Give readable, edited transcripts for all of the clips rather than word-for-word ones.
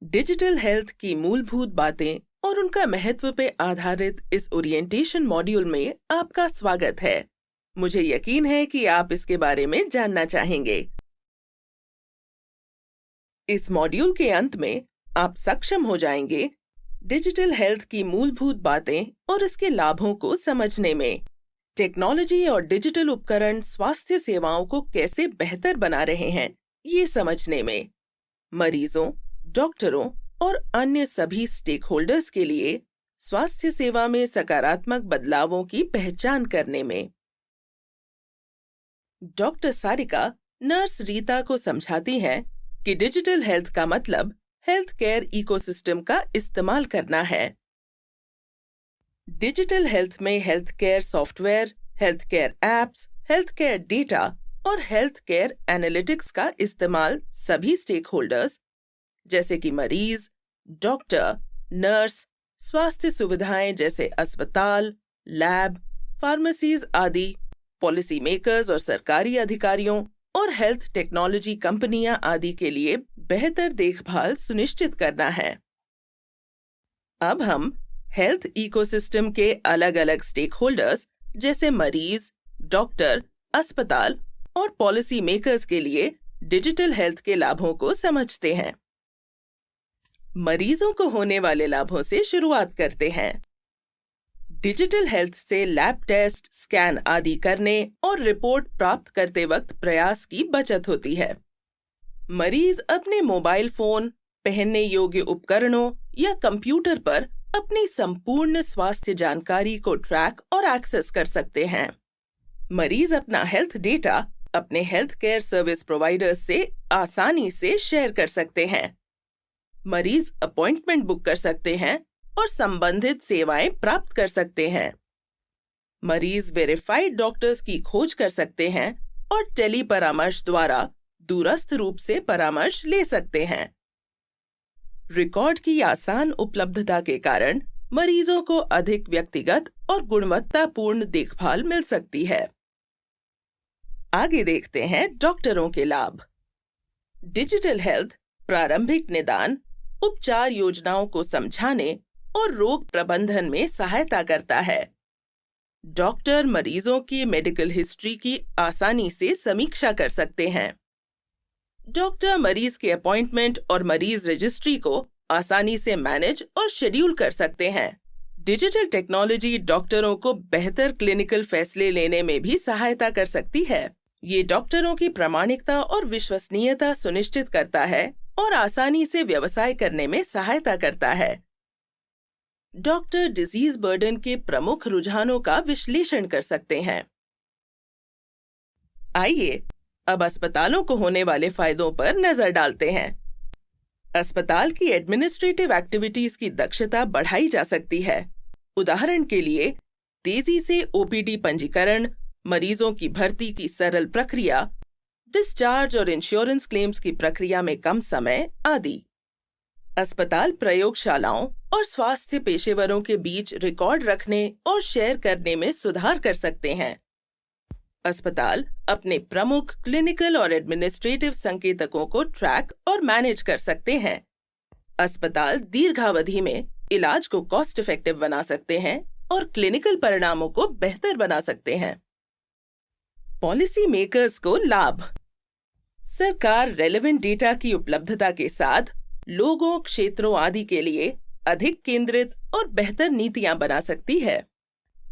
Digital health की मूलभूत बातें और उनका महत्व पे आधारित इस ओरिएंटेशन मॉड्यूल में आपका स्वागत है। मुझे यकीन है कि आप इसके बारे में जानना चाहेंगे। इस मॉड्यूल के अंत में आप सक्षम हो जाएंगे डिजिटल हेल्थ की मूलभूत बातें और इसके लाभों को समझने में, टेक्नोलॉजी और डिजिटल उपकरण स्वास्थ्य सेवाओं को कैसे बेहतर बना रहे हैं ये समझने में, मरीजों, डॉक्टरों और अन्य सभी स्टेक होल्डर्स के लिए स्वास्थ्य सेवा में सकारात्मक बदलावों की पहचान करने में। डॉक्टर सारिका नर्स रीता को समझाती हैं कि डिजिटल हेल्थ का मतलब हेल्थ केयर इकोसिस्टम का इस्तेमाल करना है। डिजिटल हेल्थ में health care software, health care apps, health care data और हेल्थ केयर एनालिटिक्स का इस्तेमाल सभी स्टेक होल्डर्स जैसे कि मरीज, डॉक्टर, नर्स, स्वास्थ्य सुविधाएं जैसे अस्पताल, लैब, फार्मेसीज आदि, पॉलिसी मेकर्स और सरकारी अधिकारियों और हेल्थ टेक्नोलॉजी कंपनियां आदि के लिए बेहतर देखभाल सुनिश्चित करना है। अब हम हेल्थ इकोसिस्टम के अलग-अलग स्टेक होल्डर्स जैसे मरीज, डॉक्टर, अस्पताल और पॉलिसी मेकर्स के लिए डिजिटल हेल्थ के लाभों को समझते हैं। मरीजों को होने वाले लाभों से शुरुआत करते हैं। डिजिटल हेल्थ से लैब टेस्ट, स्कैन आदि करने और रिपोर्ट प्राप्त करते वक्त प्रयास की बचत होती है। मरीज अपने मोबाइल फोन, पहनने योग्य उपकरणों या कंप्यूटर पर अपनी संपूर्ण स्वास्थ्य जानकारी को ट्रैक और एक्सेस कर सकते हैं। मरीज अपना हेल्थ डेटा अपने हेल्थ केयर सर्विस प्रोवाइडर्स से आसानी से शेयर कर सकते हैं। मरीज अपॉइंटमेंट बुक कर सकते हैं और संबंधित सेवाएं प्राप्त कर सकते हैं। मरीज वेरीफाइड डॉक्टर्स की खोज कर सकते हैं और टेली परामर्श द्वारा दूरस्थ रूप से परामर्श ले सकते हैं। रिकॉर्ड की आसान उपलब्धता के कारण मरीजों को अधिक व्यक्तिगत और गुणवत्तापूर्ण देखभाल मिल सकती है। आगे देखते हैं डॉक्टरों के लाभ। डिजिटल हेल्थ प्रारंभिक निदान, उपचार योजनाओं को समझाने और रोग प्रबंधन में सहायता करता है। डॉक्टर मरीजों की मेडिकल हिस्ट्री की आसानी से समीक्षा कर सकते हैं। डॉक्टर मरीज के अपॉइंटमेंट और मरीज रजिस्ट्री को आसानी से मैनेज और शेड्यूल कर सकते हैं। डिजिटल टेक्नोलॉजी डॉक्टरों को बेहतर क्लिनिकल फैसले लेने में भी सहायता कर सकती है। ये डॉक्टरों की प्रामाणिकता और विश्वसनीयता सुनिश्चित करता है और आसानी से व्यवसाय करने में सहायता करता है। डॉक्टर डिजीज बर्डन के प्रमुख रुझानों का विश्लेषण कर सकते हैं। आइए अब अस्पतालों को होने वाले फायदों पर नजर डालते हैं। अस्पताल की एडमिनिस्ट्रेटिव एक्टिविटीज की दक्षता बढ़ाई जा सकती है। उदाहरण के लिए, तेजी से ओपीडी पंजीकरण, मरीजों की भर्ती की सरल प्रक्रिया, डिस्चार्ज और इंश्योरेंस क्लेम्स की प्रक्रिया में कम समय आदि। अस्पताल प्रयोगशालाओं और स्वास्थ्य पेशेवरों के बीच रिकॉर्ड रखने और शेयर करने में सुधार कर सकते हैं। अस्पताल अपने प्रमुख क्लिनिकल और एडमिनिस्ट्रेटिव संकेतकों को ट्रैक और मैनेज कर सकते हैं। अस्पताल दीर्घावधि में इलाज को कॉस्ट इफेक्टिव बना सकते हैं और क्लिनिकल परिणामों को बेहतर बना सकते हैं। पॉलिसी मेकर्स को लाभ। सरकार रेलेवेंट डेटा की उपलब्धता के साथ लोगों, क्षेत्रों आदि के लिए अधिक केंद्रित और बेहतर नीतियां बना सकती है।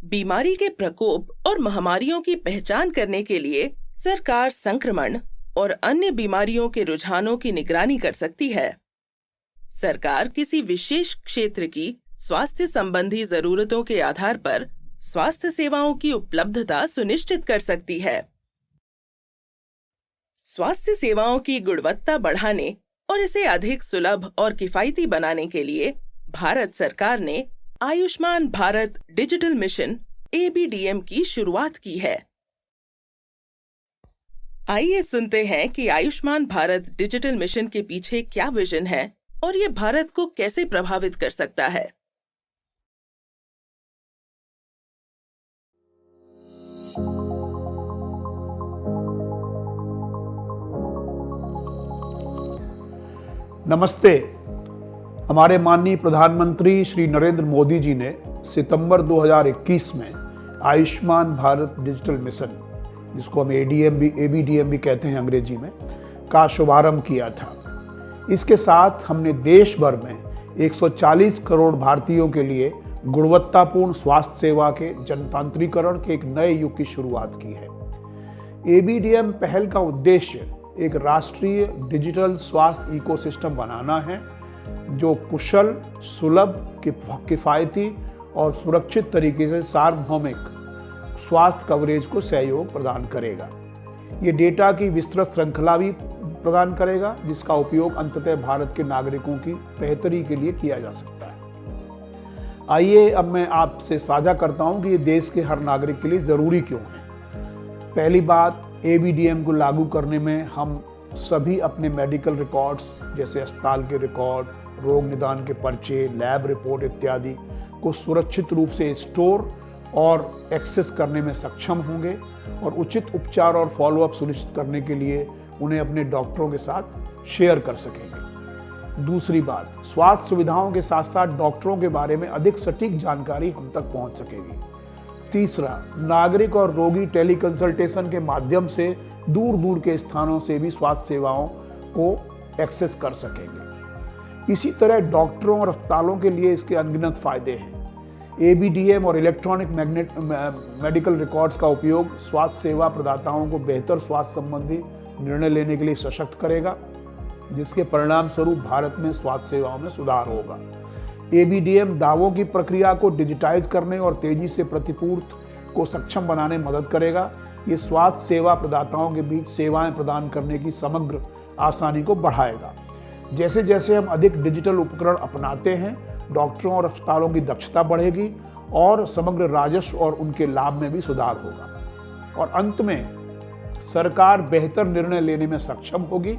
बीमारी के प्रकोप और महामारियों की पहचान करने के लिए सरकार संक्रमण और अन्य बीमारियों के रुझानों की निगरानी कर सकती है। सरकार किसी विशेष क्षेत्र की स्वास्थ्य संबंधी जरूरतों के आधार पर स्वास्थ्य सेवाओं की उपलब्धता सुनिश्चित कर सकती है। स्वास्थ्य सेवाओं की गुणवत्ता बढ़ाने और इसे अधिक सुलभ और किफायती बनाने के लिए भारत सरकार ने Ayushman Bharat digital mission (ABDM) की शुरुआत की है। आइए सुनते हैं कि आयुष्मान भारत डिजिटल मिशन के पीछे क्या विजन है और ये भारत को कैसे प्रभावित कर सकता है। नमस्ते। हमारे माननीय प्रधानमंत्री श्री नरेंद्र मोदी जी ने सितंबर 2021 में आयुष्मान भारत डिजिटल मिशन, जिसको हम एबीडीएम भी कहते हैं अंग्रेजी में, का शुभारंभ किया था। इसके साथ हमने देश भर में 140 करोड़ भारतीयों के लिए गुणवत्तापूर्ण स्वास्थ्य सेवा के जनतांत्रिकरण के एक नए युग की शुरुआत की है। एबीडीएम पहल का उद्देश्य एक राष्ट्रीय डिजिटल स्वास्थ्य इकोसिस्टम बनाना है, जो कुशल, सुलभ, किफायती और सुरक्षित तरीके से सार्वभौमिक स्वास्थ्य कवरेज को सहयोग प्रदान करेगा। ये डेटा की विस्तृत श्रृंखला भी प्रदान करेगा, जिसका उपयोग अंततः भारत के नागरिकों की बेहतरी के लिए किया जा सकता है। आइए अब मैं आपसे साझा करता हूं कि ये देश के हर नागरिक के लिए ज़रूरी क्यों है। पहली बात, एबीडीएम को लागू करने में हम सभी अपने मेडिकल रिकॉर्ड्स जैसे अस्पताल के रिकॉर्ड, रोग निदान के पर्चे, लैब रिपोर्ट इत्यादि को सुरक्षित रूप से स्टोर और एक्सेस करने में सक्षम होंगे और उचित उपचार और फॉलोअप सुनिश्चित करने के लिए उन्हें अपने डॉक्टरों के साथ शेयर कर सकेंगे। दूसरी बात, स्वास्थ्य सुविधाओं के साथ साथ डॉक्टरों के बारे में अधिक सटीक जानकारी हम तक पहुंच सकेगी। तीसरा, नागरिक और रोगी टेली कंसल्टेशन के माध्यम से दूर दूर के स्थानों से भी स्वास्थ्य सेवाओं को एक्सेस कर सकेंगे। इसी तरह डॉक्टरों और अस्पतालों के लिए इसके अनगिनत फायदे हैं। एबीडीएम और इलेक्ट्रॉनिक मेडिकल रिकॉर्ड्स का उपयोग स्वास्थ्य सेवा प्रदाताओं को बेहतर स्वास्थ्य संबंधी निर्णय लेने के लिए सशक्त करेगा, जिसके परिणाम स्वरूप भारत में स्वास्थ्य सेवाओं में सुधार होगा। एबीडीएम दावों की प्रक्रिया को डिजिटाइज करने और तेजी से प्रतिपूर्ति को सक्षम बनाने में मदद करेगा। ये स्वास्थ्य सेवा प्रदाताओं के बीच सेवाएं प्रदान करने की समग्र आसानी को बढ़ाएगा। जैसे जैसे हम अधिक डिजिटल उपकरण अपनाते हैं, डॉक्टरों और अस्पतालों की दक्षता बढ़ेगी और समग्र राजस्व और उनके लाभ में भी सुधार होगा। और अंत में सरकार बेहतर निर्णय लेने में सक्षम होगी,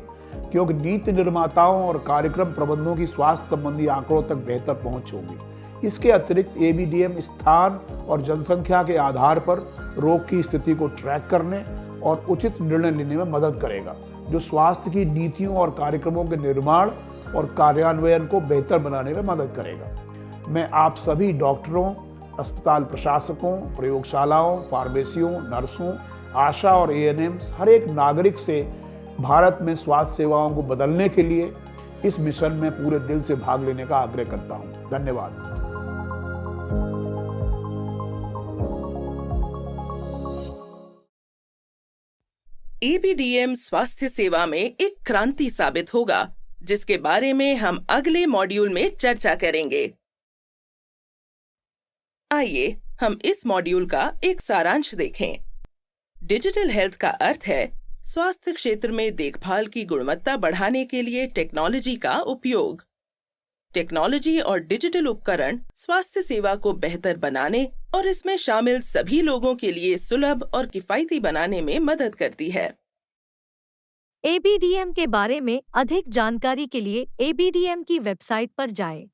क्योंकि नीति निर्माताओं और कार्यक्रम प्रबंधकों की स्वास्थ्य संबंधी आंकड़ों तक बेहतर पहुंच होगी। इसके अतिरिक्त एबीडीएम स्थान और जनसंख्या के आधार पर रोग की स्थिति को ट्रैक करने और उचित निर्णय लेने में मदद करेगा, जो स्वास्थ्य की नीतियों और कार्यक्रमों के निर्माण और कार्यान्वयन को बेहतर बनाने में मदद करेगा। मैं आप सभी डॉक्टरों, अस्पताल प्रशासकों, प्रयोगशालाओं, फार्मेसियों, नर्सों, आशा और एएनएम्स, हर एक नागरिक से भारत में स्वास्थ्य सेवाओं को बदलने के लिए इस मिशन में पूरे दिल से भाग लेने का आग्रह करता हूं। धन्यवाद। एबीडीएम स्वास्थ्य सेवा में एक क्रांति साबित होगा, जिसके बारे में हम अगले मॉड्यूल में चर्चा करेंगे। आइए हम इस मॉड्यूल का एक सारांश देखें। डिजिटल हेल्थ का अर्थ है स्वास्थ्य क्षेत्र में देखभाल की गुणवत्ता बढ़ाने के लिए टेक्नोलॉजी का उपयोग। टेक्नोलॉजी और डिजिटल उपकरण स्वास्थ्य सेवा को बेहतर बनाने और इसमें शामिल सभी लोगों के लिए सुलभ और किफायती बनाने में मदद करती है। एबीडीएम के बारे में अधिक जानकारी के लिए एबीडीएम की वेबसाइट पर जाएं।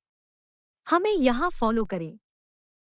हमें यहाँ फॉलो करें।